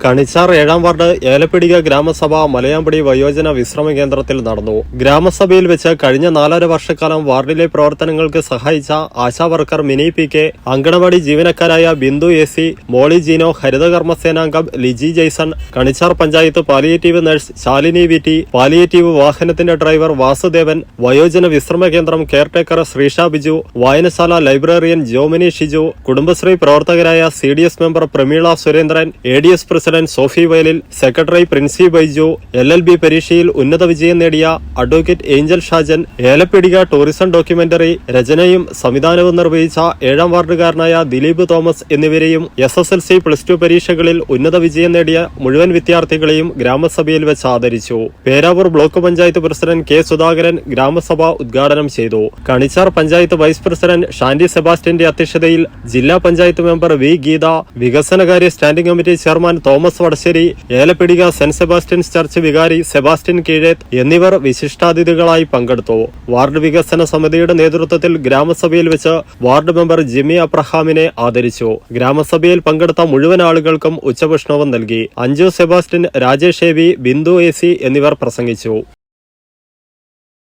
Kanichar 7-ാം ward ഏലപ്പിടിക ഗ്രാമസഭ മലയാമ്പടി വയോജന വിശ്രമ കേന്ദ്രത്തിൽ നടന്നു. ഗ്രാമസഭയിൽ വെച്ച് കഴിഞ്ഞ 4.5 വർഷക്കാലം വാർഡിലെ പ്രവർത്തനങ്ങൾക്ക് സഹായിച്ച ആശാവർക്കർ മിനി പി.കെ, അങ്കണവാടി ജീവനക്കാരായ ബിന്ദു എ.സി, മോളി ജീനോ, ഹരിതകർമ്മസേനാംഗം Liji Jaison, Kanichar panchayat palliative nurse Shalini V T, palliative വാഹനത്തിന്റെ ഡ്രൈവർ വാസുദേവൻ, വയോജന വിശ്രമ കേന്ദ്രം കെയർടേക്കർ ശ്രീഷ ബിജു, വായനശാല ലൈബ്രറിയൻ ജോമിനി ഷിജു, കുടുംബശ്രീ പ്രവർത്തകരായ CDS member Prameela Surendran, ADS president Sophy Vayalil, secretary Princy Baiju, LLB പരീക്ഷയിൽ ഉന്നത വിജയം നേടിയ advocate Angel Shajan, Elappeedika tourism documentary രചനയും സംവിധാനവും നിർവഹിച്ച 7-ാം വാർഡുകാരനായ ദിലീപ് തോമസ് എന്നിവരെയും SSLC +2 പരീക്ഷകളിൽ ഉന്നത വിജയം നേടിയ മുഴുവൻ വിദ്യാർത്ഥികളെയും ഗ്രാമസഭയിൽ വെച്ച് ആദരിച്ചു. Peravoor block panchayat president K Sudhakaran ഗ്രാമസഭ ഉദ്ഘാടനം ചെയ്തു. കണിച്ചാർ പഞ്ചായത്ത് വൈസ് പ്രസിഡന്റ് ഷാൻഡി സെബാസ്റ്റ്യന്റെ അധ്യക്ഷതയിൽ ജില്ലാ പഞ്ചായത്ത് മെമ്പർ വി ഗീത, വികസനകാര്യ standing committee chairman Thomas Vadasseri, Elappeedika saint Sebastian's church വികാരി സെബാസ്റ്റ്യൻ കീഴേത്ത് എന്നിവർ വിശിഷ്ടാതിഥികളായി പങ്കെടുത്തു. വാർഡ് വികസന സമിതിയുടെ നേതൃത്വത്തിൽ ഗ്രാമസഭയിൽ വെച്ച് വാർഡ് മെമ്പർ ജിമ്മി അബ്രഹാമിനെ ആദരിച്ചു. ഗ്രാമസഭയിൽ പങ്കെടുത്ത മുഴുവൻ ആളുകൾക്കും ഉച്ചഭക്ഷണവും നൽകി. അഞ്ജു സെബാസ്റ്റ്യൻ, രാജേഷ് എ.വി, ബിന്ദു എ.സി എന്നിവർ പ്രസംഗിച്ചു.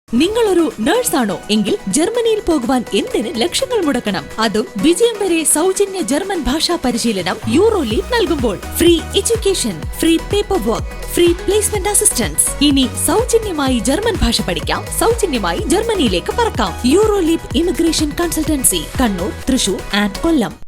നിങ്ങളൊരു നഴ്സാണോ എങ്കിൽ ജർമ്മനിയിൽ പോകുവാൻ എന്തിന് ലക്ഷങ്ങൾ മുടക്കണം? അതും വിജയം വരെ സൗജന്യ ജർമ്മൻ ഭാഷാ പരിശീലനം യൂറോലീപ് നൽകുമ്പോൾ. Free education, free paperwork, free placement assistance. ഇനി സൗജന്യമായി ജർമ്മൻ ഭാഷ പഠിക്കാം, സൗജന്യമായി ജർമ്മനിയിലേക്ക് പറക്കാം. Euroleap immigration consultancy, Kannur, Thrissur and Kollam.